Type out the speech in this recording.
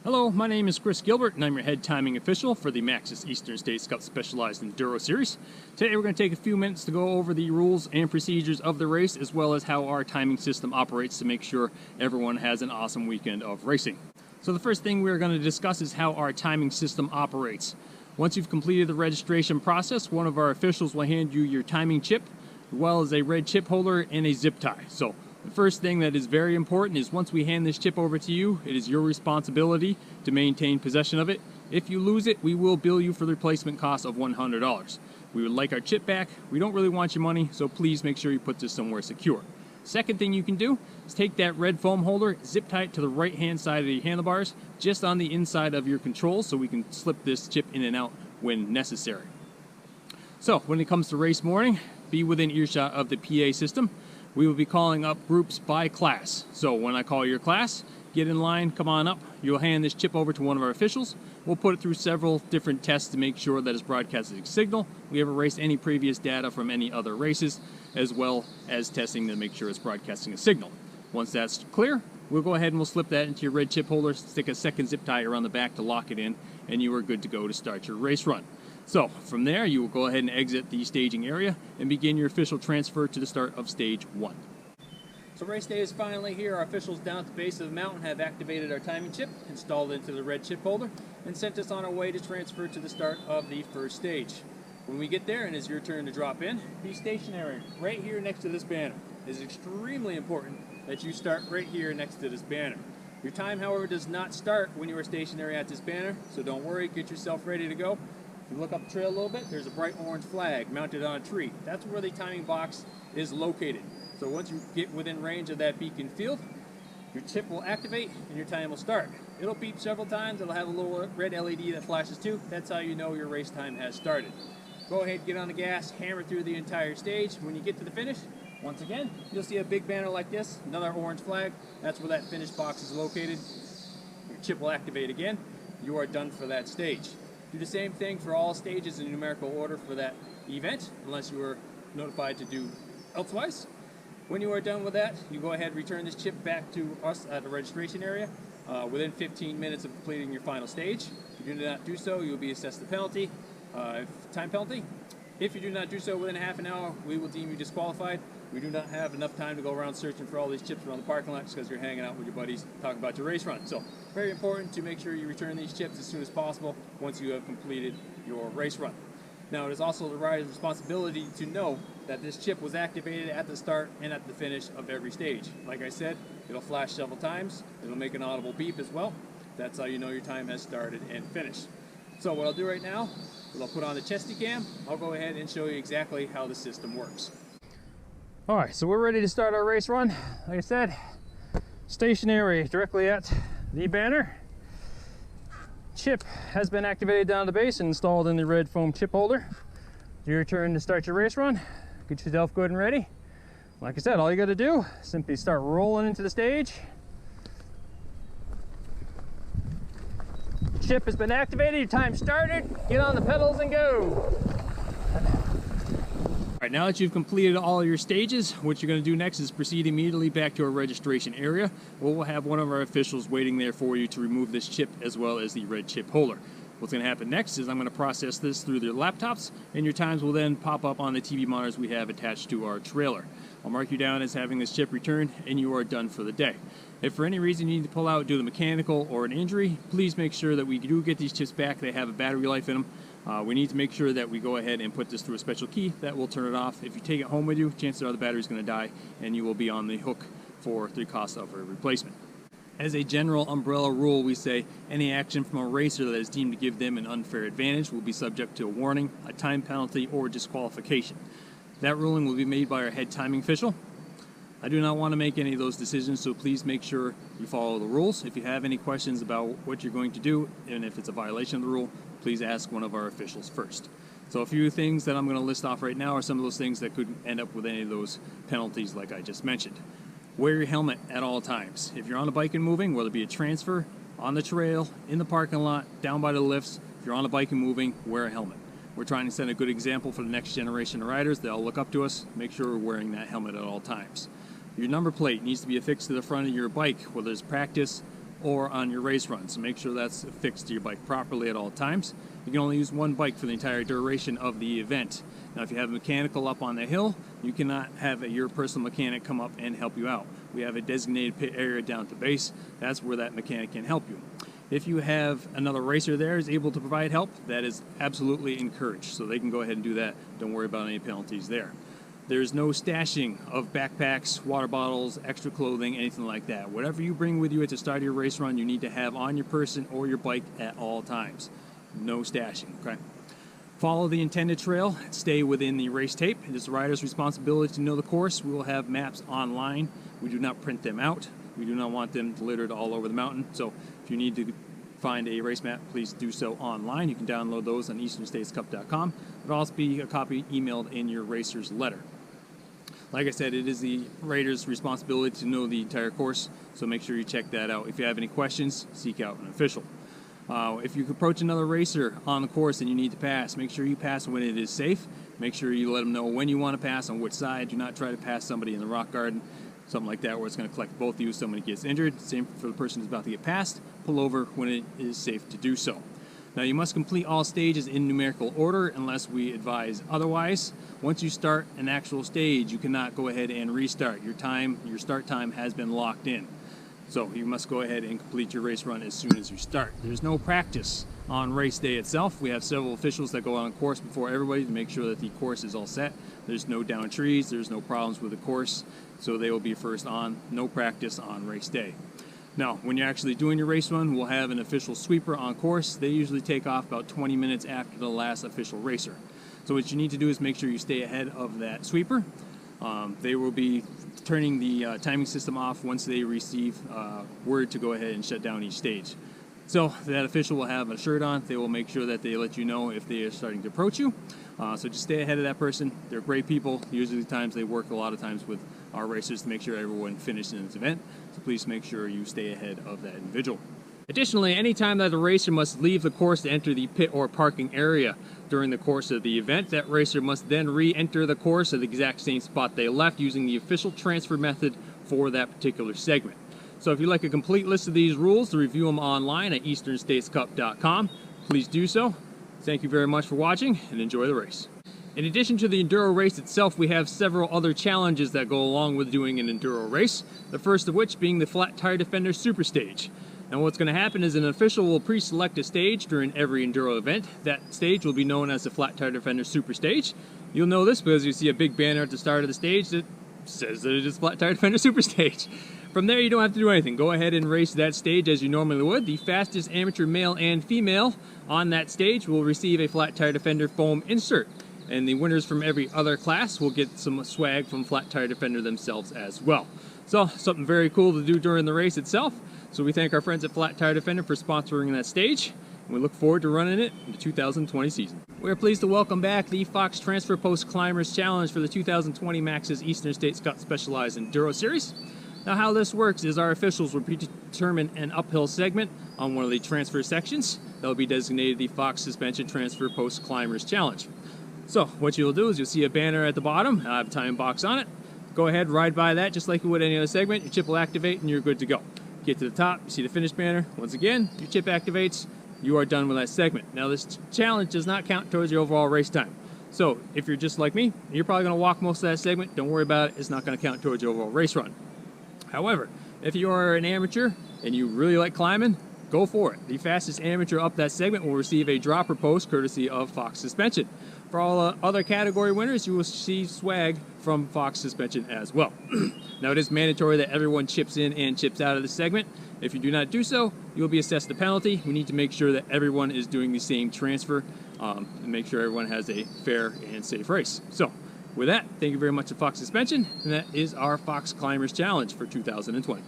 Hello, my name is Chris Gilbert, and I'm your head timing official for the Maxxis Eastern States Cup Specialized Enduro Series. Today we're going to take a few minutes to go over the rules and procedures of the race, as well as how our timing system operates to make sure everyone has an awesome weekend of racing. So the first thing we're going to discuss is how our timing system operates. Once you've completed the registration process, one of our officials will hand you your timing chip, as well as a red chip holder and a zip tie. So the first thing that is very important is once we hand this chip over to you, it is your responsibility to maintain possession of it. If you lose it, we will bill you for the replacement cost of $100. We would like our chip back. We don't really want your money, so please make sure you put this somewhere secure. Second thing you can do is take that red foam holder, zip tie it to the right hand side of the handlebars, just on the inside of your controls, so we can slip this chip in and out when necessary. So when it comes to race morning, be within earshot of the PA system. We will be calling up groups by class. So when I call your class, get in line, come on up. You'll hand this chip over to one of our officials. We'll put it through several different tests to make sure that it's broadcasting a signal. We have erased any previous data from any other races, as well as testing to make sure it's broadcasting a signal. Once that's clear, we'll go ahead and we'll slip that into your red chip holder, stick a second zip tie around the back to lock it in, and you are good to go to start your race run. So from there, you will go ahead and exit the staging area and begin your official transfer to the start of stage 1. So race day is finally here. Our officials down at the base of the mountain have activated our timing chip, installed it into the red chip holder, and sent us on our way to transfer to the start of the first stage. When we get there and it's your turn to drop in, be stationary right here next to this banner. It is extremely important that you start right here next to this banner. Your time, however, does not start when you are stationary at this banner, so don't worry, get yourself ready to go. If you look up the trail a little bit, there's a bright orange flag mounted on a tree. That's where the timing box is located. So once you get within range of that beacon field, your chip will activate and your time will start. It'll beep several times. It'll have a little red LED that flashes too. That's how you know your race time has started. Go ahead, get on the gas, hammer through the entire stage. When you get to the finish, once again, you'll see a big banner like this, another orange flag. That's where that finish box is located. Your chip will activate again. You are done for that stage. Do the same thing for all stages in numerical order for that event, unless you were notified to do elsewise. When you are done with that, you go ahead and return this chip back to us at the registration area within 15 minutes of completing your final stage. If you do not do so, you will be assessed the penalty, time penalty. If you do not do so within half an hour, we will deem you disqualified. We do not have enough time to go around searching for all these chips around the parking lot just because you're hanging out with your buddies talking about your race run. So very important to make sure you return these chips as soon as possible once you have completed your race run. Now it is also the rider's responsibility to know that this chip was activated at the start and at the finish of every stage. Like I said, it'll flash several times. It'll make an audible beep as well. That's how you know your time has started and finished. So what I'll do right now is I'll put on the chesty cam. I'll go ahead and show you exactly how the system works. All right, so we're ready to start our race run. Like I said, stationary directly at the banner. Chip has been activated down the base and installed in the red foam chip holder. Your turn to start your race run. Get yourself good and ready. Like I said, all you got to do is simply start rolling into the stage. Chip has been activated, your time started. Get on the pedals and go. All right, now that you've completed all your stages, what you're going to do next is proceed immediately back to our registration area, where we'll have one of our officials waiting there for you to remove this chip as well as the red chip holder. What's going to happen next is I'm going to process this through their laptops, and your times will then pop up on the TV monitors we have attached to our trailer. I'll mark you down as having this chip returned, and you are done for the day. If for any reason you need to pull out due to mechanical or an injury, please make sure that we do get these chips back. They have a battery life in them. We need to make sure that we go ahead and put this through a special key that will turn it off. If you take it home with you, chances are the battery is going to die, and you will be on the hook for the cost of a replacement. As a general umbrella rule, we say any action from a racer that is deemed to give them an unfair advantage will be subject to a warning, a time penalty, or disqualification. That ruling will be made by our head timing official. I do not want to make any of those decisions, so please make sure you follow the rules. If you have any questions about what you're going to do, and if it's a violation of the rule, please ask one of our officials first. So a few things that I'm going to list off right now are some of those things that could end up with any of those penalties like I just mentioned. Wear your helmet at all times. If you're on a bike and moving, whether it be a transfer, on the trail, in the parking lot, down by the lifts, if you're on a bike and moving, wear a helmet. We're trying to set a good example for the next generation of riders. They all look up to us. Make sure we're wearing that helmet at all times. Your number plate needs to be affixed to the front of your bike, whether it's practice, or on your race run. So make sure that's fixed to your bike properly at all times. You can only use one bike for the entire duration of the event. Now, if you have a mechanical up on the hill, you cannot have your personal mechanic come up and help you out. We have a designated pit area down at the base. That's where that mechanic can help you. If you have another racer there is able to provide help, that is absolutely encouraged. So they can go ahead and do that. Don't worry about any penalties there. There's no stashing of backpacks, water bottles, extra clothing, anything like that. Whatever you bring with you at the start of your race run, you need to have on your person or your bike at all times. No stashing, okay? Follow the intended trail, stay within the race tape. It is the rider's responsibility to know the course. We will have maps online. We do not print them out. We do not want them littered all over the mountain. So if you need to find a race map, please do so online. You can download those on easternstatescup.com. There'll also be a copy emailed in your racer's letter. Like I said, it is the rider's responsibility to know the entire course, so make sure you check that out. If you have any questions, seek out an official. If you approach another racer on the course and you need to pass, make sure you pass when it is safe. Make sure you let them know when you want to pass, on which side. Do not try to pass somebody in the rock garden, something like that, where it's going to collect both of you if somebody gets injured. Same for the person who's about to get passed. Pull over when it is safe to do so. Now, you must complete all stages in numerical order unless we advise otherwise. Once you start an actual stage, you cannot go ahead and restart. Your start time has been locked in. So you must go ahead and complete your race run as soon as you start. There's no practice on race day itself. We have several officials that go on course before everybody to make sure that the course is all set. There's no down trees, there's no problems with the course, so they will be first on. No practice on race day. Now, when you're actually doing your race run, we'll have an official sweeper on course. They usually take off about 20 minutes after the last official racer. So what you need to do is make sure you stay ahead of that sweeper. They will be turning the timing system off once they receive word to go ahead and shut down each stage. So that official will have a shirt on. They will make sure that they let you know if they are starting to approach you. So just stay ahead of that person. They're great people. Usually they work a lot of times with our racers to make sure everyone finishes in this event. So please make sure you stay ahead of that individual. Additionally, anytime that a racer must leave the course to enter the pit or parking area during the course of the event, that racer must then re-enter the course at the exact same spot they left using the official transfer method for that particular segment. So if you'd like a complete list of these rules, to review them online at easternstatescup.com, please do so. Thank you very much for watching and enjoy the race. In addition to the Enduro race itself, we have several other challenges that go along with doing an Enduro race, the first of which being the Flat Tire Defender Super Stage. Now what's going to happen is an official will pre-select a stage during every Enduro event. That stage will be known as the Flat Tire Defender Super Stage. You'll know this because you see a big banner at the start of the stage that says that it is Flat Tire Defender Super Stage. From there, you don't have to do anything. Go ahead and race that stage as you normally would. The fastest amateur male and female on that stage will receive a Flat Tire Defender foam insert. And the winners from every other class will get some swag from Flat Tire Defender themselves as well. So, something very cool to do during the race itself. So we thank our friends at Flat Tire Defender for sponsoring that stage. And we look forward to running it in the 2020 season. We're pleased to welcome back the Fox Transfer Post Climbers Challenge for the 2020 Maxxis Eastern States Cup Specialized Enduro Series. Now how this works is our officials will predetermine an uphill segment on one of the transfer sections that will be designated the Fox Suspension Transfer Post Climbers Challenge. So what you'll do is you'll see a banner at the bottom, I have a time box on it. Go ahead, ride by that just like you would any other segment. Your chip will activate and you're good to go. Get to the top, you see the finish banner. Once again, your chip activates, you are done with that segment. Now this challenge does not count towards your overall race time. So if you're just like me, you're probably going to walk most of that segment. Don't worry about it, it's not going to count towards your overall race run. However, if you are an amateur and you really like climbing, go for it. The fastest amateur up that segment will receive a dropper post courtesy of Fox Suspension. For all other category winners, you will see swag from Fox Suspension as well. Now it is mandatory that everyone chips in and chips out of the segment. If you do not do so, you will be assessed a penalty. We need to make sure that everyone is doing the same transfer and make sure everyone has a fair and safe race. So with that, thank you very much to Fox Suspension, and that is our Fox Climbers Challenge for 2020.